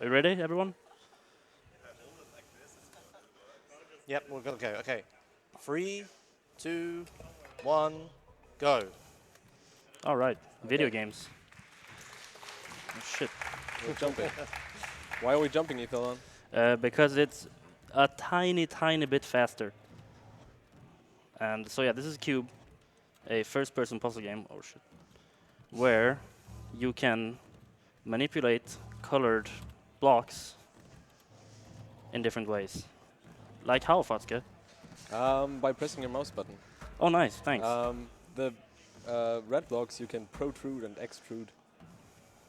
Are you ready, everyone? Yep, we're gonna go. Okay, 3, 2, 1, go. All right. Video Okay. games. Oh, shit. We're jumping. Why are we jumping, Etholon? Because it's a tiny, tiny bit faster. And so yeah, this is Cube, a first-person puzzle game. Oh shit. Where you can manipulate colored blocks in different ways. Like how, Fatzke? By pressing your mouse button. Oh, nice. Thanks. The red blocks you can protrude and extrude,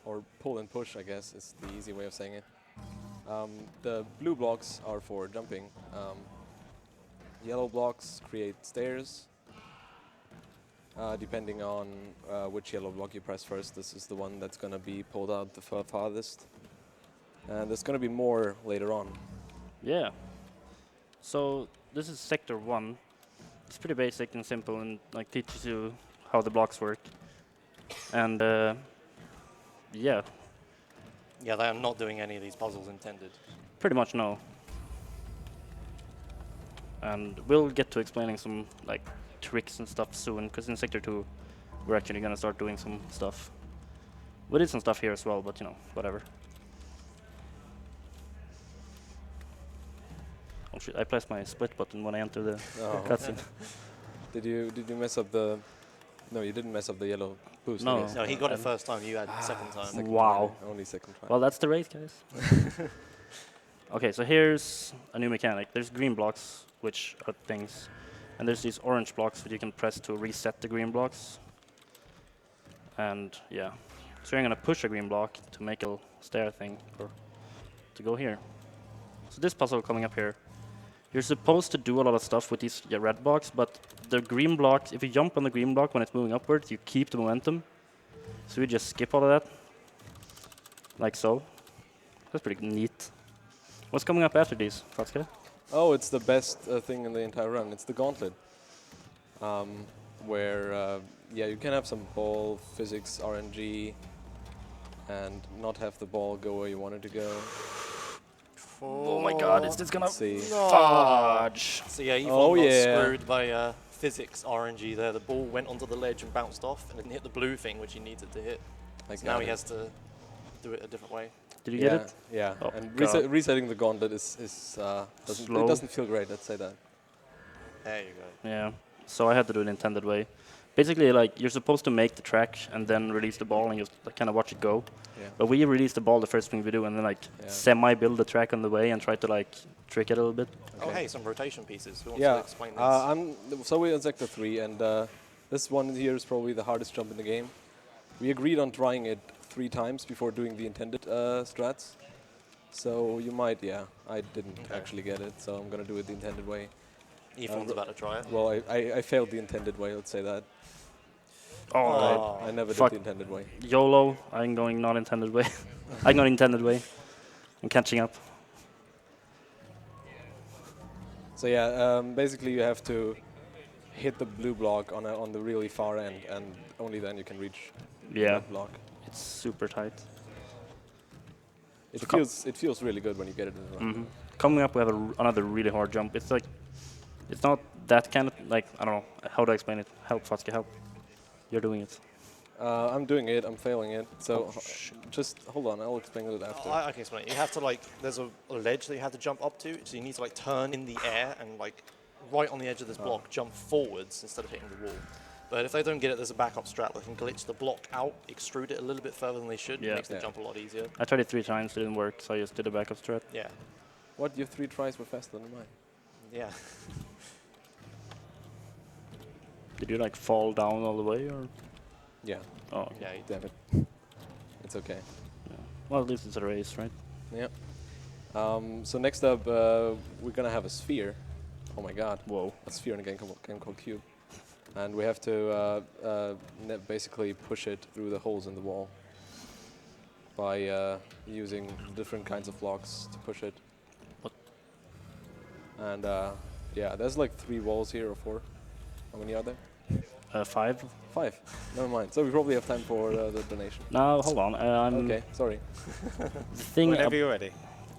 or pull and push, I guess, is the easy way of saying it. The blue blocks are for jumping. Yellow blocks create stairs. Depending on which yellow block you press first, this is the one that's going to be pulled out the farthest. And there's going to be more later on. Yeah. So this is Sector 1. It's pretty basic and simple and like teaches you how the blocks work. And yeah, Yeah, they are not doing any of these puzzles intended. pretty much no. And we'll get to explaining some like tricks and stuff soon, because in Sector 2 we're actually gonna start doing some stuff. We did some stuff here as well, but you know, whatever. Oh shit, I pressed my split button when I entered the cutscene. Did you mess up the? No, you didn't mess up the yellow boost. No. I guess. No, he got it first time. You had second time. Second Wow. try, only second try. Well, that's the race, guys. Okay, so here's a new mechanic. There's green blocks, which are things, and there's these orange blocks that you can press to reset the green blocks. And yeah, so you're gonna push a green block to make a stair thing, or to go here. So this puzzle coming up here, you're supposed to do a lot of stuff with these red blocks, but the green blocks, if you jump on the green block when it's moving upwards, you keep the momentum. So you just skip all of that, like so. That's pretty neat. What's coming up after these, Fatzke? Oh, it's the best thing in the entire run. It's the gauntlet, where yeah, you can have some ball physics RNG, and not have the ball go where you want it to go. Oh my god, is this gonna Let's see. fudge? So yeah, you Oh, got yeah. screwed by physics RNG there. The ball went onto the ledge and bounced off, and didn't hit the blue thing which he needed to hit. I So now got he it. has to do it a different way. Did you Yeah, get it? yeah. Oh, And God. resetting the gauntlet Slow. it doesn't feel great. Let's say that. There you go. Yeah. So I had to do it intended way. Basically, like you're supposed to make the track and then release the ball and just kind of watch it go. Yeah. But we release the ball the first thing we do, and then like Yeah. semi-build the track on the way and try to like trick it a little bit. Oh Okay. hey, some rotation pieces. Who wants Yeah. to explain this? So we're on Sector 3, and this one here is probably the hardest jump in the game. We agreed on trying it 3 times before doing the intended strats. So you might, yeah. I didn't actually get it, so I'm gonna do it the intended way. Ethan's about to try it. Well, I failed the intended way. Let's say that. Oh, I never Fuck. did the intended way. YOLO! I'm going not intended way. I'm going intended way. I'm catching up. So yeah, basically you have to hit the blue block on the really far end, and only then you can reach Yeah, that block. it's super tight. It So feels really good when you get it in the run. hmm Coming up, we have another really hard jump. It's like, it's not that kind of like, I don't know how to explain it. Help, Fatzke, help. You're doing it. I'm doing it. I'm failing it. So Oh, just hold on. I'll explain it after. I can explain it. You have to like, there's a ledge that you have to jump up to, so you need to like turn in the air and like right on the edge of this block, jump forwards instead of hitting the wall. But if they don't get it, there's a backup strat that can glitch the block out, extrude it a little bit further than they should, Yeah. makes the Yeah. jump a lot easier. I tried it 3 times, it didn't work, so I just did a backup strat. Yeah, What? Your 3 tries were faster than mine. yeah. Did you like fall down all the way, or? Yeah. Oh, okay. Yeah, Damn it. It's okay. Yeah. Well, at least it's a race, right? Yeah. So next up, we're gonna have a sphere. Oh my God. Whoa. A sphere in a game called Cube. And we have to basically push it through the holes in the wall by using different kinds of blocks to push it. What? And yeah, there's like 3 walls here or 4. How many are there? 5. 5. Never mind. So we probably have time for the donation. Now, hold on. Okay, sorry. The thing Whenever you're ready.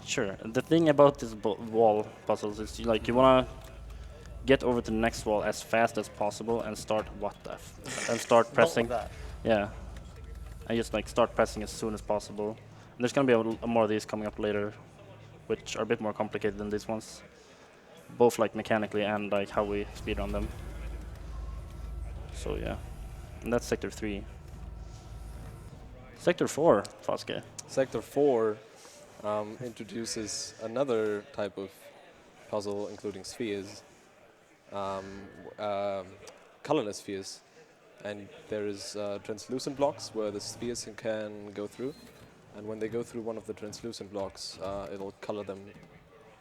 Sure. The thing about this wall puzzles is like you wanna get over to the next wall as fast as possible and start and start pressing. Not like that. Yeah. And just like start pressing as soon as possible. And there's gonna be more of these coming up later, which are a bit more complicated than these ones, both like mechanically and like how we speedrun them. So yeah, and that's sector 3. Sector 4, Fatzke. Sector 4 introduces another type of puzzle, including spheres, colorless spheres, and there is translucent blocks where the spheres can go through, and when they go through one of the translucent blocks, it'll color them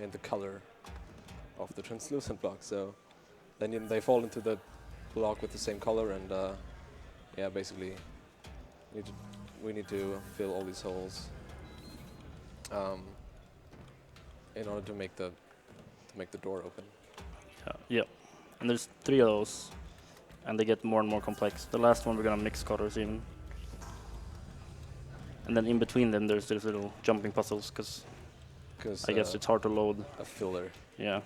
in the color of the translucent block. So then they fall into the block with the same color, and yeah, basically we need to fill all these holes in order to make the door open. Yep. And there's 3 of those, and they get more and more complex. The last one we're gonna mix colors even. And then in between them there's these little jumping puzzles, because I guess it's hard to load. A filler. Yeah.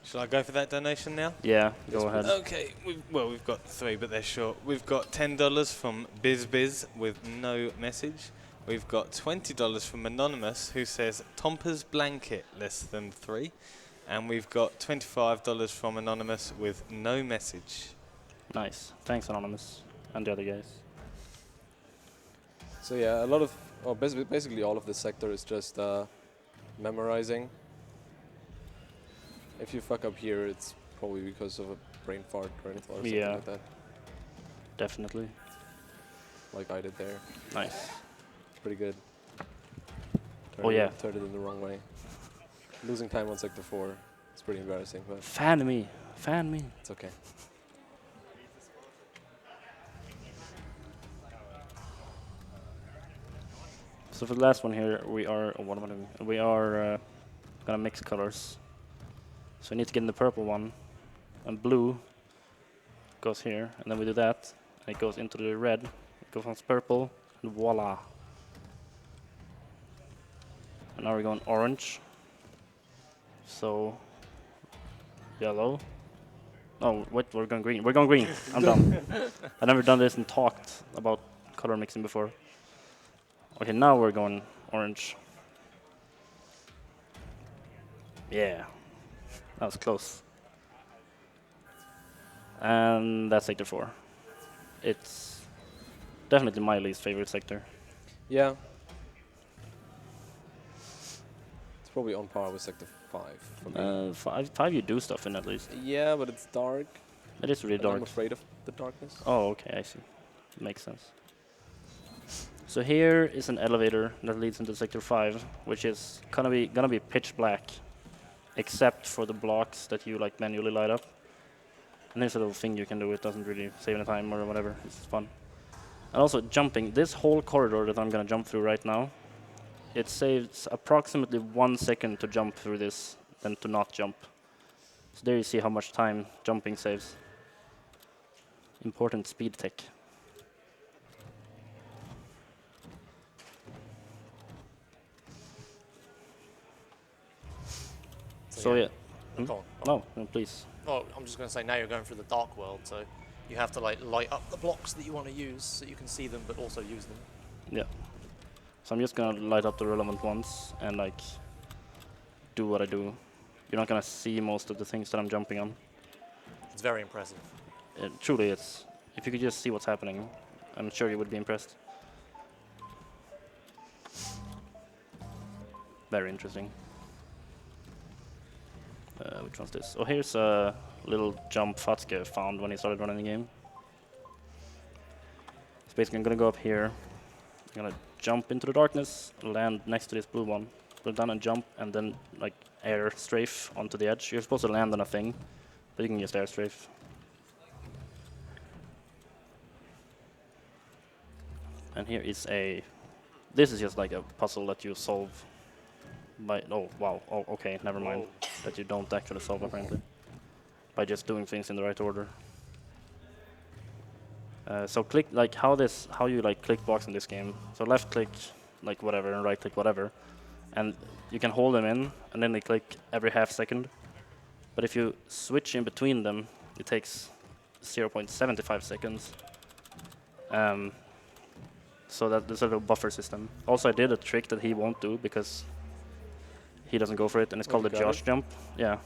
Shall I go for that donation now? Yeah, Yes, go ahead. Okay, we've got 3, but they're short. We've got $10 from BizBiz with no message. We've got $20 from Anonymous, who says Tomper's blanket less than 3. And we've got $25 from Anonymous with no message. Nice. Thanks, Anonymous, and the other guys. So yeah, basically all of this sector is just memorizing. If you fuck up here, it's probably because of a brain fart or anything or something Yeah. like that, Definitely. like I did there. Nice. It's pretty good. Oh, yeah. Turned it in the wrong way. Losing time on sector 4 is pretty embarrassing, but Fan me. Fan me. it's okay. So for the last one here, we are what am I doing? We are gonna mix colors. So we need to get in the purple one, and blue goes here, and then we do that, and it goes into the red. It goes on purple, and voila. And now we're going orange. So yellow. Oh, wait, we're going green. We're going green. I'm done. I've never done this and talked about color mixing before. Okay, now we're going orange. Yeah, that was close. And that's sector 4. It's definitely my least favorite sector. Yeah. It's probably on par with sector 5 for me. 5 you do stuff in at least. Yeah, but it's dark. It is really And dark. I'm afraid of the darkness. Oh, okay, I see. Makes sense. So here is an elevator that leads into sector 5, which is gonna be pitch black, except for the blocks that you like manually light up. And there's a little thing you can do. It doesn't really save any time or whatever. It's fun. And also jumping. This whole corridor that I'm gonna jump through right now, it saves approximately 1 second to jump through this than to not jump. So there you see how much time jumping saves. Important speed tech. So yeah. Hmm? Go on. No, please. Oh, I'm just going to say now you're going through the dark world, so you have to like light up the blocks that you want to use so you can see them, but also use them. Yeah. So I'm just gonna light up the relevant ones and like do what I do. You're not gonna see most of the things that I'm jumping on. It's very impressive. It truly is. If you could just see what's happening, I'm sure you would be impressed. Very interesting. Which one's this? Oh, here's a little jump Fatzke found when he started running the game. So basically I'm gonna go up here. I'm gonna jump into the darkness, land next to this blue one, put it down and jump, and then like air strafe onto the edge. You're supposed to land on a thing, but you can just air strafe. And here is this is just like a puzzle that you solve by, oh wow, oh okay, never mind. That you don't actually solve apparently. by just doing things in the right order. So click like how you like click blocks in this game. So left click like whatever and right click whatever, and you can hold them in and then they click every half second. But if you switch in between them, it takes 0.75 seconds. So that there's a little buffer system. Also, I did a trick that he won't do because he doesn't go for it, and it's called the Josh jump. Yeah.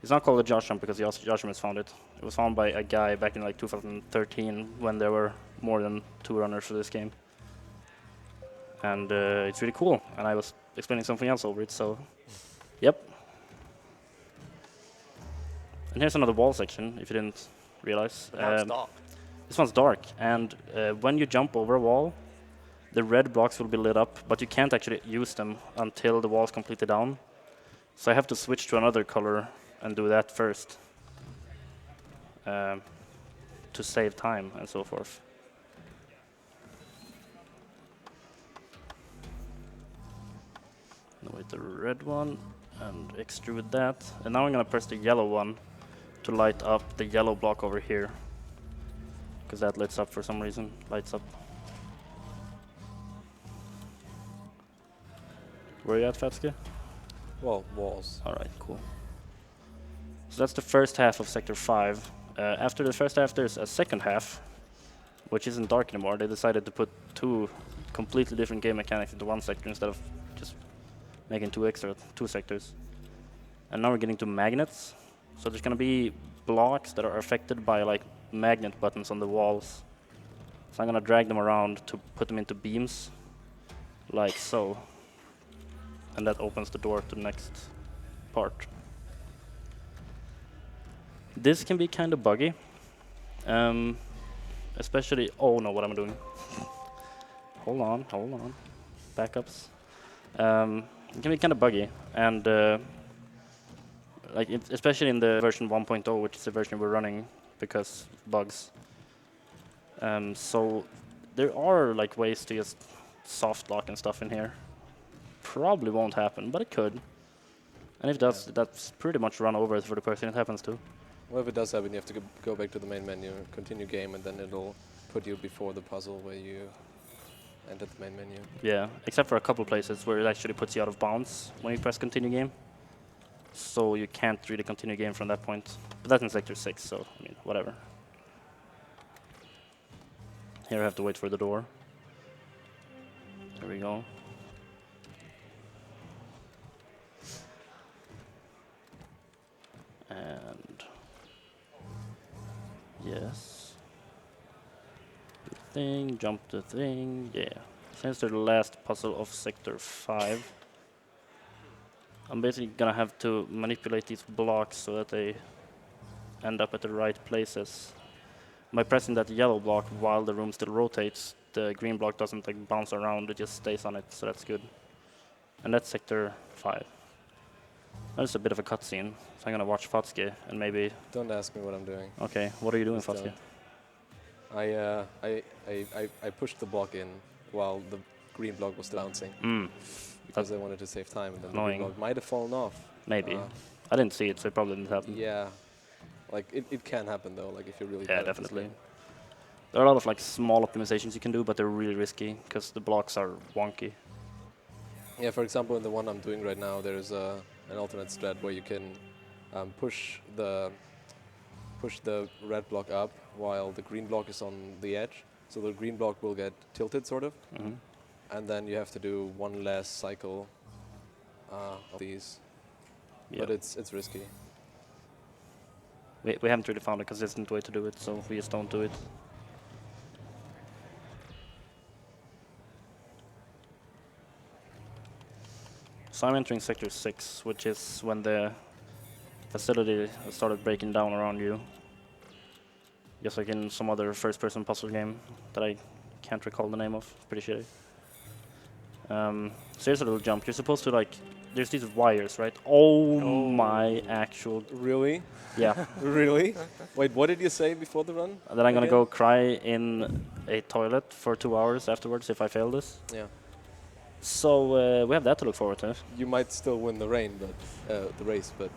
It's not called the Josh jump because Josh has found it. It was found by a guy back in like 2013 when there were more than 2 runners for this game. And it's really cool. And I was explaining something else over it, so yep. And here's another wall section, if you didn't realize. Now it's dark. This one's dark, and when you jump over a wall, the red blocks will be lit up, but you can't actually use them until the wall's completely down. So I have to switch to another color and do that first to save time and so forth. Now with the red one and extrude that. And now I'm gonna press the yellow one to light up the yellow block over here, because that lights up for some reason, lights up. Where are you at, Fatzke? Well, walls. All right, cool. So that's the first half of Sector 5. After the first half, there's a second half, which isn't dark anymore. They decided to put 2 completely different game mechanics into one sector instead of just making 2 sectors. And now we're getting to magnets. So there's gonna be blocks that are affected by like magnet buttons on the walls. So I'm gonna drag them around to put them into beams, like so. And that opens the door to the next part. This can be kind of buggy, especially. Oh no, what am I doing? hold on, backups. It can be kind of buggy, and like especially in the version 1.0, which is the version we're running because bugs. So there are like ways to just soft lock and stuff in here. Probably won't happen, but it could. And if that's pretty much run over for the person it happens to. Well, if it does happen, you have to go back to the main menu, continue game, and then it'll put you before the puzzle where you enter the main menu. Yeah, except for a couple places where it actually puts you out of bounds when you press continue game. So you can't really continue game from that point. But that's in Sector 6, so I mean, whatever. Here I have to wait for the door. There we go. And yes, the thing, jump the thing, yeah. Since they're the last puzzle of Sector 5, I'm basically gonna have to manipulate these blocks so that they end up at the right places. By pressing that yellow block while the room still rotates, the green block doesn't like bounce around, it just stays on it, so that's good. And that's Sector 5. That's a bit of a cutscene, so I'm gonna watch Fatzke and maybe. Don't ask me what I'm doing. Okay, what are you doing, Just Fatzke? I pushed the block in while the green block was bouncing because I wanted to save time, and then Annoying. the green block might have fallen off. Maybe. I didn't see it, so it probably didn't happen. Yeah, like it can happen though. Like if you're really Yeah, bad at this definitely. game. There are a lot of like small optimizations you can do, but they're really risky because the blocks are wonky. Yeah, for example, in the one I'm doing right now, there's an alternate strat where you can push the red block up while the green block is on the edge. So the green block will get tilted, sort of, and then you have to do one last cycle of these. Yeah. But it's risky. We haven't really found a consistent way to do it, so we just don't do it. So I'm entering Sector 6, which is when the facility started breaking down around you. Just like in some other first-person puzzle game that I can't recall the name of. Pretty shitty. So here's a little jump. You're supposed to like... There's these wires, right? Oh my actual... Really? Yeah. Really? Wait, what did you say before the run? Then I'm gonna Again? go cry in a toilet for 2 hours afterwards if I fail this. Yeah. So we have that to look forward to. You might still win the race, but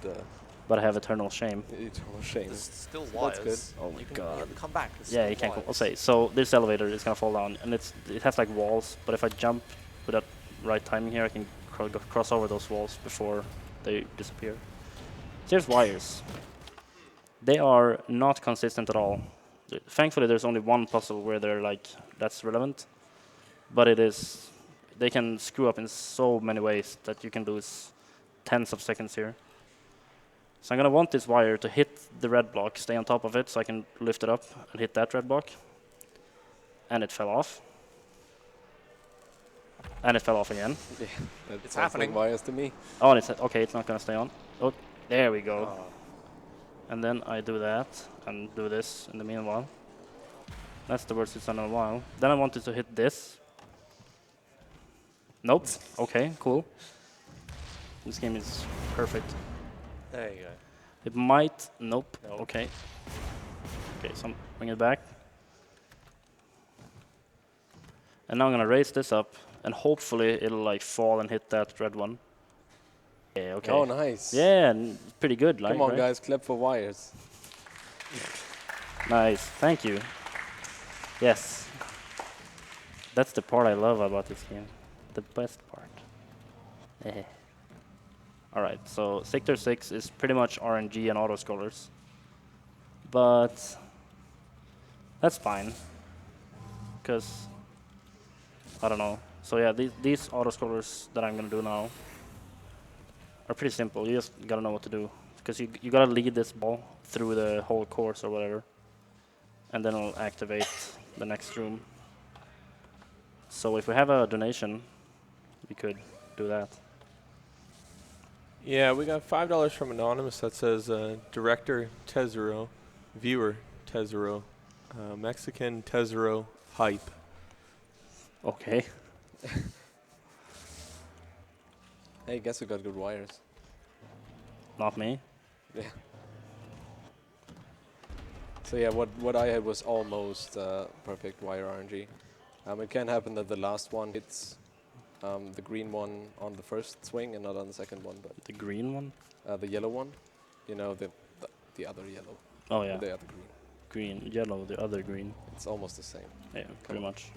but I have eternal shame. Eternal shame. There's still So that's wires. good. Oh my You god. can come back. There's Yeah, still you can't. wires. Okay, so this elevator is gonna fall down, and it has like walls. But if I jump with that right timing here, I can cross over those walls before they disappear. So here's wires. They are not consistent at all. Thankfully, there's only one puzzle where they're like that's relevant, but it is. They can screw up in so many ways that you can lose tens of seconds here. So I'm gonna want this wire to hit the red block, stay on top of it, so I can lift it up and hit that red block. And it fell off. And it fell off again. Yeah, that It's sounds happening. like wires to me. Oh, and it's okay. It's not gonna stay on. Oh, there we go. Oh. And then I do that and do this in the meanwhile. That's the worst it's done in a while. Then I wanted to hit this. Nope. Okay, cool. This game is perfect. There you go. It might. Nope. Nope. Okay. Okay, so bring it back. And now I'm gonna raise this up, and hopefully it'll like fall and hit that red one. Yeah. Okay. Oh, nice. Yeah, pretty good. Like, Come on, right? guys, clap for wires. Nice. Thank you. Yes. That's the part I love about this game. The best part. Alright, so Sector 6 is pretty much RNG and auto-scrollers. But that's fine. Because, I don't know. So yeah, these auto-scrollers that I'm going to do now are pretty simple. You just got to know what to do. Because you got to lead this ball through the whole course or whatever. And then it'll activate the next room. So if we have a donation, we could do that. Yeah, we got $5 from Anonymous that says Director Tesoro, Viewer Tesoro, Mexican Tesoro Hype. Okay. Hey, guess who got good wires? Not me. Yeah. So yeah, what I had was almost perfect wire RNG. It can happen that the last one hits the green one on the first swing and not on the second one, but The green one? the yellow one, you know, the other yellow, Oh yeah. the other green. Green, yellow, the other green. It's almost the same. Yeah, pretty on. much.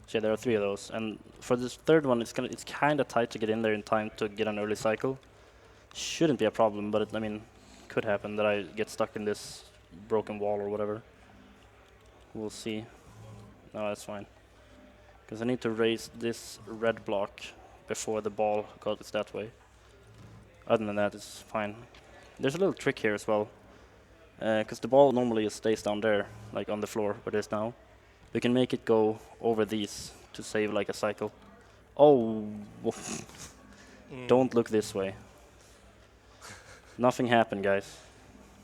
So yeah, there are 3 of those, and for this third one, it's kind of tight to get in there in time to get an early cycle. Shouldn't be a problem, but I mean, could happen that I get stuck in this broken wall or whatever. We'll see. No, that's fine. Because I need to raise this red block before the ball goes that way. Other than that, it's fine. There's a little trick here as well. Because the ball normally stays down there, like on the floor where it is now. We can make it go over these to save like a cycle. Oh, don't look this way. Nothing happened, guys.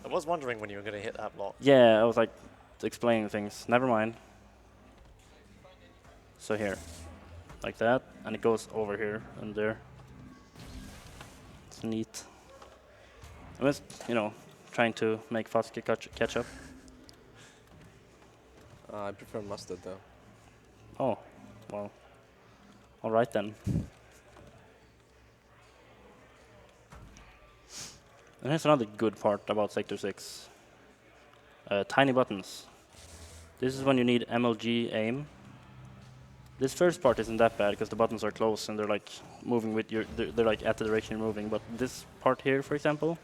I was wondering when you were going to hit that block. Yeah, I was like explaining things. Never mind. So here, like that, and it goes over here and there. It's neat. I'm just, trying to make Fatzke catch up. I prefer mustard though. Oh, well. All right then. And here's another good part about Sector 6. Tiny buttons. This is when you need MLG aim. This first part isn't that bad because the buttons are close and they're like moving with your, they're like at the direction you're moving. But this part here, for example,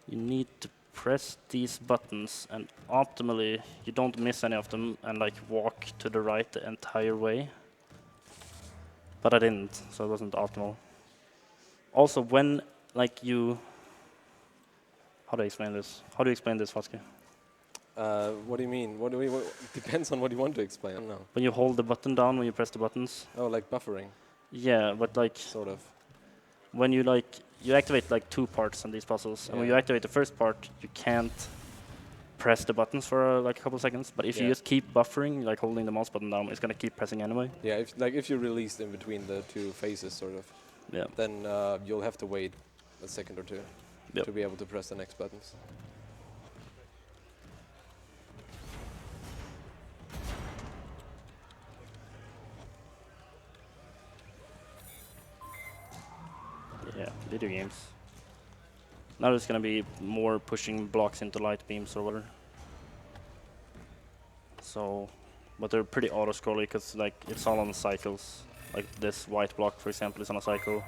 you need to press these buttons and optimally you don't miss any of them and like walk to the right the entire way. But I didn't, so it wasn't optimal. Also, when like you, how do I explain this? How do you explain this, Fatzke? What do you mean? What depends on what you want to explain. I don't know. When you hold the button down when you press the buttons. Oh, like buffering, Yeah, but like sort of. when you you activate like 2 parts on these puzzles, and when you Yeah. activate the first part, you can't press the buttons for like a couple seconds. But if you Yeah. just keep buffering, like holding the mouse button down, it's gonna keep pressing anyway. Yeah, if you release in between the 2 phases, sort of, Yeah. then you'll have to wait a second or 2 Yep. to be able to press the next buttons. Yeah. video games. Now there's gonna be more pushing blocks into light beams or whatever. So, but they're pretty auto-scrolly because like it's all on cycles. Like this white block, for example, is on a cycle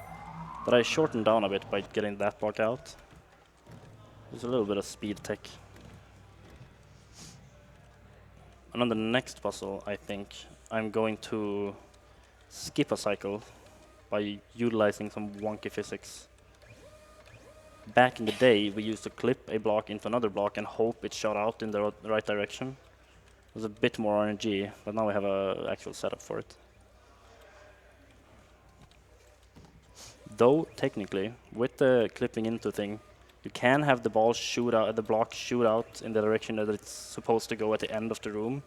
that I shortened down a bit by getting that block out. There's a little bit of speed tech. And on the next puzzle, I think I'm going to skip a cycle by utilizing some wonky physics. Back in the day, we used to clip a block into another block and hope it shot out in the right direction. It was a bit more RNG, but now we have an actual setup for it. Though, technically, with the clipping into thing, you can have the ball shoot out, the block shoot out in the direction that it's supposed to go at the end of the room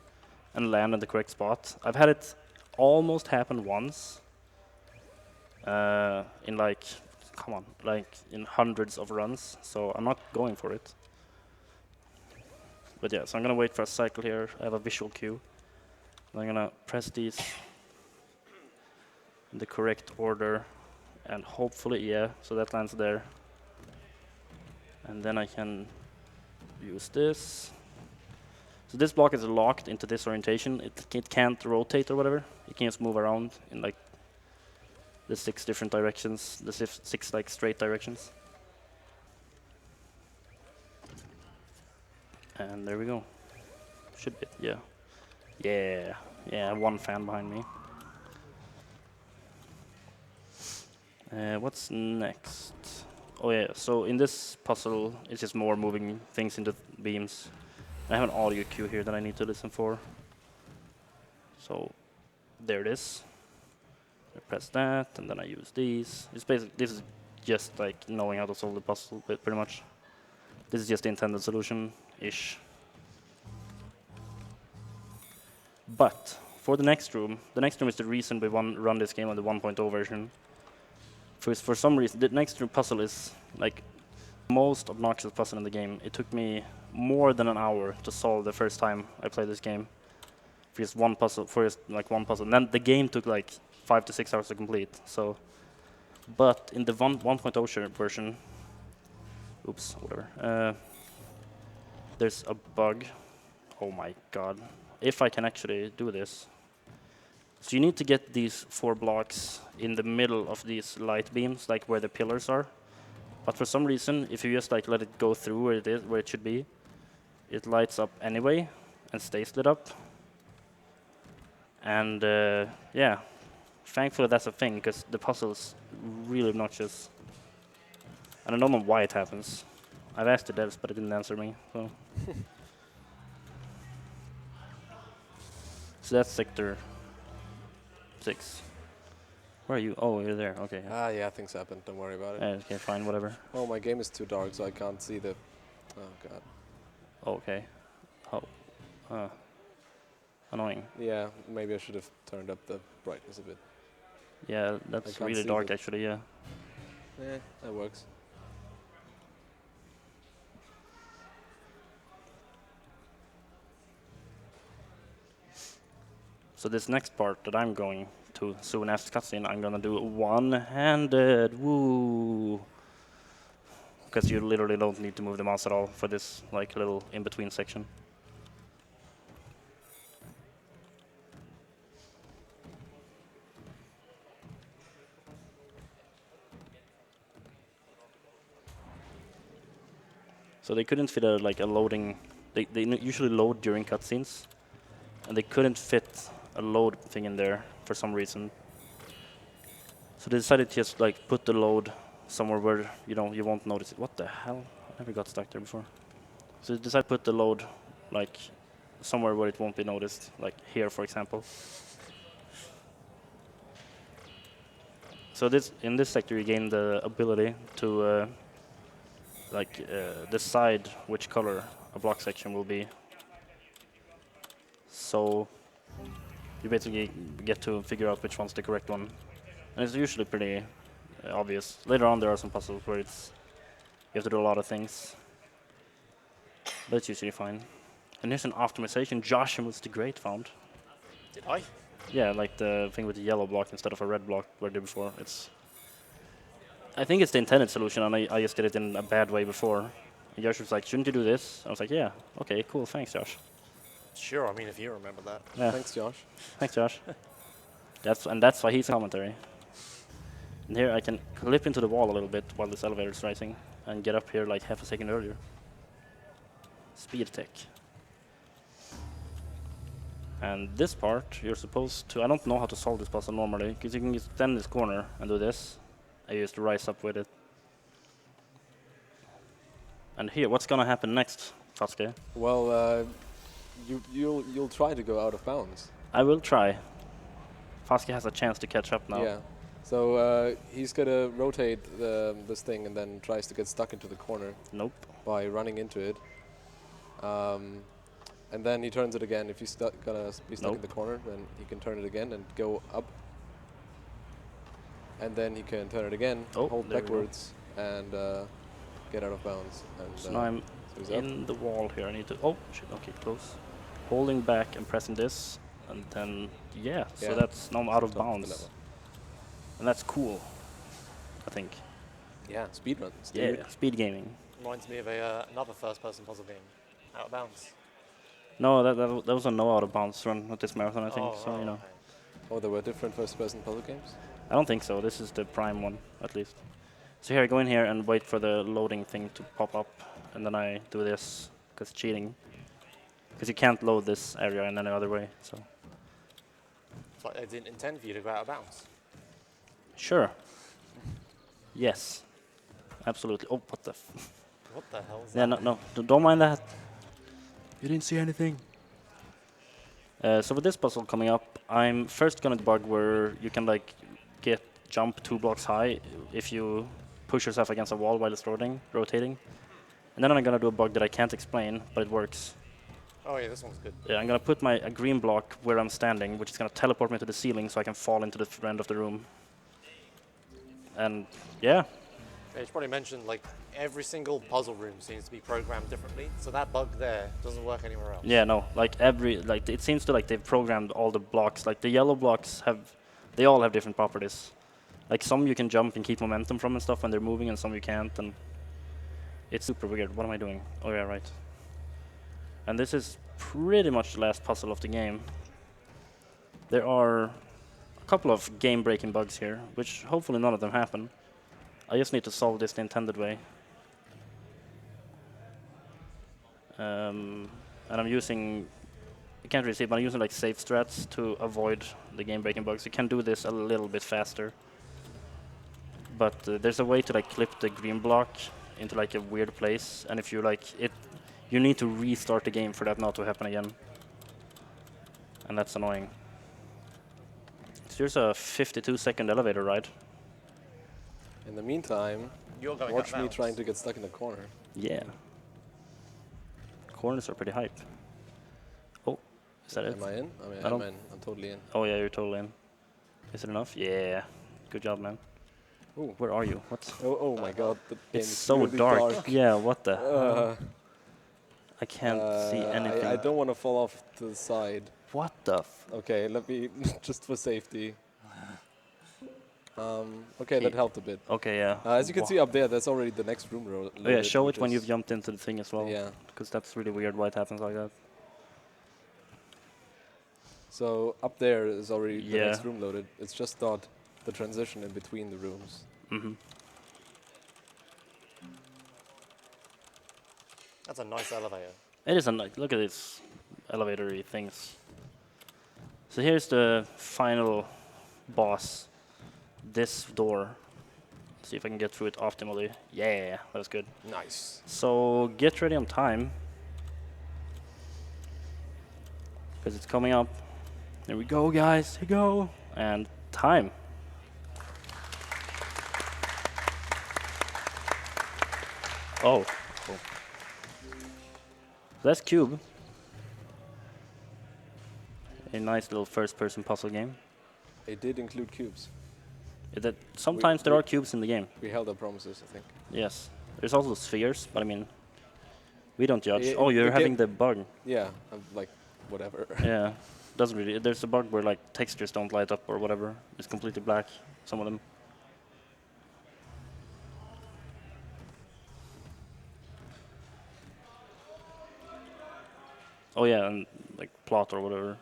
and land in the correct spot. I've had it almost happen once in like, come on, like in hundreds of runs, so I'm not going for it. But yeah, so I'm gonna wait for a cycle here. I have a visual cue. I'm gonna press these in the correct order, and hopefully, yeah, so that lands there. And then I can use this. So this block is locked into this orientation. It can't rotate or whatever. It can just move around in like the 6 different directions, the 6 like straight directions. And there we go. Should be, yeah. Yeah, yeah, one fan behind me. What's next? Oh yeah, so in this puzzle, it's just more moving things into beams. I have an audio cue here that I need to listen for. So, there it is. I press that, and then I use these. It's basically, this is just like knowing how to solve the puzzle, pretty much. This is just the intended solution-ish. But, for the next room is the reason we run this game on the 1.0 version. For some reason, the next room puzzle is like the most obnoxious puzzle in the game. It took me more than an hour to solve the first time I played this game. For just one puzzle, and then the game took like 5 to 6 hours to complete. So, but in the 1.0 version, oops, whatever. There's a bug. Oh my god! If I can actually do this. So you need to get these 4 blocks in the middle of these light beams, like where the pillars are. But for some reason, if you just like let it go through where it should be, it lights up anyway and stays lit up. And yeah, thankfully that's a thing because the puzzle is really obnoxious. And I don't know why it happens. I've asked the devs, but it didn't answer me. So, so that's sector 6. Where are you? Oh, you're there. Okay. Ah, yeah, things happen. Don't worry about it. Okay, fine, whatever. Oh, my game is too dark, so I can't see the... Oh, God. Okay. Oh. Annoying. Yeah, maybe I should have turned up the brightness a bit. Yeah, that's can't really see dark, the- actually, yeah. Yeah, that works. So this next part that I'm going to soon after cutscene, I'm gonna do one-handed. Woo! Because you literally don't need to move the mouse at all for this like little in-between section. So they couldn't fit a loading. They usually load during cutscenes, and they couldn't fit a load thing in there for some reason. So they decided to just like put the load somewhere where you won't notice it. What the hell? I never got stuck there before. So they decided to put the load like somewhere where it won't be noticed, like here, for example. So in this sector, you gain the ability to decide which color a block section will be. So you basically get to figure out which one's the correct one. And it's usually pretty obvious. Later on there are some puzzles where you have to do a lot of things. But it's usually fine. And here's an optimization Joshimus the Great found. Did I? Yeah, like the thing with the yellow block instead of a red block where I did before. It's I think it's the intended solution, and I just did it in a bad way before. And Josh was like, shouldn't you do this? I was like, yeah, okay, cool, thanks, Josh. Sure, I mean, if you remember that. Yeah, Thanks, Josh. thanks, Josh. That's why he's a commentary. And here I can clip into the wall a little bit while this elevator is rising, and get up here like half a second earlier. Speed tech. And this part, you're supposed to... I don't know how to solve this puzzle normally, because you can just stand in this corner and do this. I used to rise up with it. And here, what's gonna happen next, Fatzke? Well, you'll try to go out of bounds. I will try. Fatzke has a chance to catch up now. Yeah. So he's gonna rotate this thing and then tries to get stuck into the corner Nope. by running into it. And then he turns it again. If he's gonna be stuck in the corner, then he can turn it again and go up. And then he can turn it again, hold backwards, and get out of bounds. And So now I'm so he's in the wall here. I need to... Oh, shit, okay, close. Holding back and pressing this, and then... Yeah, so that's... Now I'm out of bounds. And that's cool, I think. Yeah, speedruns. Yeah, speed gaming. Reminds me of another first-person puzzle game, Out of Bounds. No, that was a no out of bounds run at this marathon, I think. So you know, okay. Oh, there were different first-person puzzle games? I don't think so. This is the prime one, at least. So here I go in here and wait for the loading thing to pop up, and then I do this because cheating. Because you can't load this area in any other way. So It's like they didn't intend for you to go out of bounds. sure. Yes. Absolutely. Oh, what the? What the hell is Yeah, that? no, don't mind that. You didn't see anything. So with this puzzle coming up, I'm first gonna debug where you can like jump 2 blocks high if you push yourself against a wall while it's rotating. And then I'm gonna do a bug that I can't explain, but it works. Oh yeah, this one's good. Yeah, I'm gonna put a green block where I'm standing, which is gonna teleport me to the ceiling so I can fall into the end of the room. And yeah, Yeah, you should probably mention, like, every single puzzle room seems to be programmed differently, so that bug there doesn't work anywhere else. yeah, no, like it seems to like they've programmed all the blocks. Like the yellow blocks they all have different properties. Like some you can jump and keep momentum from and stuff when they're moving, and some you can't, and it's super weird. What am I doing? Oh yeah, right. And this is pretty much the last puzzle of the game. There are a couple of game-breaking bugs here, which hopefully none of them happen. I just need to solve this the intended way. And I'm using, you can't really see it, but I'm using like safe strats to avoid the game-breaking bugs. You can do this a little bit faster. But there's a way to like clip the green block into like a weird place, and if you like it, you need to restart the game for that not to happen again. And that's annoying. So here's a 52-second elevator ride. In the meantime, You're going watch out of me bounds. trying to get stuck in the corner. Yeah. Corners are pretty hype. Oh, is that it? Am I in? I don't- I'm in. I'm totally in. Oh yeah, you're totally in. Is it enough? Yeah. Good job, man. Ooh. Where are you? What? Oh my god, the game It's is so really dark. Yeah, what the? Uh, I can't see anything. I don't want to fall off to the side. What the? Okay, let me just for safety. Okay, that helped a bit. Okay, yeah. As you can see up there, that's already the next room. Oh, yeah, show which it when is- you've jumped into the thing as well. Yeah. Because that's really weird why it happens like that. So up there is already the Yeah. next room loaded. It's just not the transition in between the rooms. Mm-hmm. That's a nice elevator. It is a nice. Look at these elevator-y things. So here's the final boss. This door. See if I can get through it optimally. Yeah, that was good. Nice. So get ready on time. Because it's coming up. There we go, guys. Here we go. And time. Oh, cool. So that's Q.U.B.E. A nice little first-person puzzle game. It did include cubes. That sometimes there are cubes in the game. We held our promises, I think. Yes. There's also spheres, but I mean, we don't judge. Yeah, Oh, you're the having game- the bug. Yeah, I'm like, whatever. Yeah. Doesn't really. There's a bug where like textures don't light up or whatever. It's completely black. Some of them. Oh yeah, and like plot or whatever.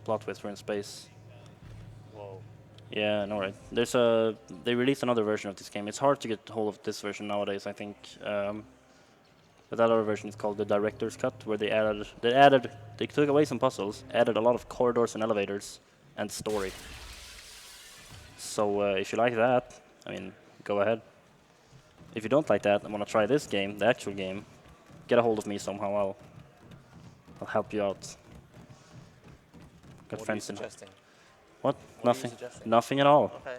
Plot Whisper in space. Whoa. Yeah, no, right. They released another version of this game. It's hard to get hold of this version nowadays, I think. But that other version is called the Director's Cut, where they took away some puzzles, added a lot of corridors and elevators, and story. So if you like that, I mean, go ahead. If you don't like that and want to try this game, the actual game, get a hold of me somehow. I'll help you out. Got What are you friends in. suggesting? What? What are you Nothing. suggesting? Nothing at all. Okay.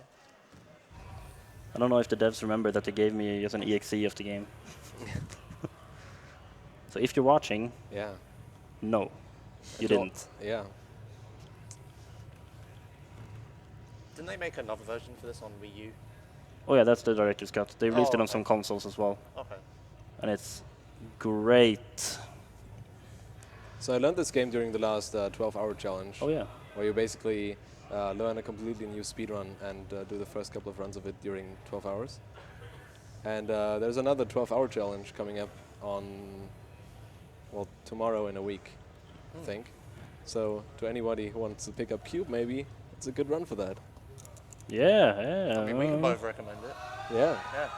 I don't know if the devs remember that they gave me just an exe of the game. So if you're watching, Yeah. no, you Don't- didn't. Yeah. Didn't they make another version for this on Wii U? Oh yeah, that's the director's cut. They released it on okay. some consoles as well, Okay. and it's great. So I learned this game during the last 12-hour challenge, Oh yeah. where you basically learn a completely new speedrun and do the first couple of runs of it during 12 hours. And there's another 12-hour challenge coming up on, well, tomorrow in a week, I think. So to anybody who wants to pick up Q.U.B.E, maybe it's a good run for that. Yeah, yeah. I mean, we can both recommend it. Yeah. Yeah.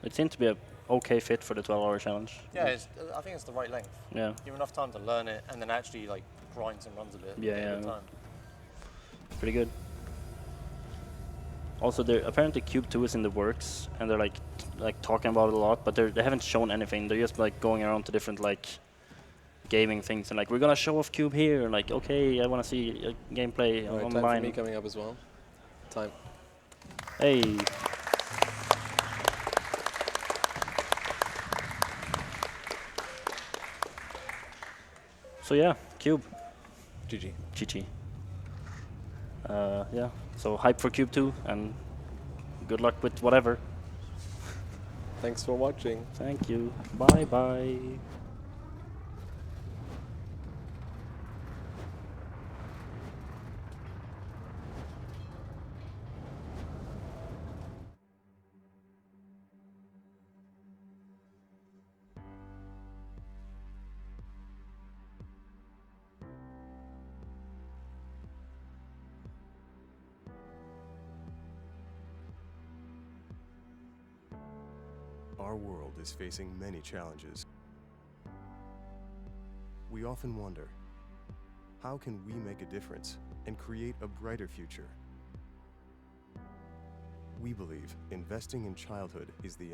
It seemed to be a okay fit for the 12-hour challenge. Yeah, I think it's the right length. Yeah. Give enough time to learn it and then actually like grind some runs a bit. Yeah, Get a yeah. good time. Pretty good. Also, apparently Q.U.B.E 2 is in the works, and they're like talking about it a lot, but they haven't shown anything. They're just like going around to different like gaming things and like, we're gonna show off Q.U.B.E here. And like, okay, I want to see gameplay All right, online. time for me coming up as well. Time. Hey. So yeah, Q.U.B.E. GG. GG. Yeah, so hype for Q.U.B.E 2, and good luck with whatever. Thanks for watching. Thank you. Bye bye. Our world is facing many challenges. We often wonder, how can we make a difference and create a brighter future? We believe investing in childhood is the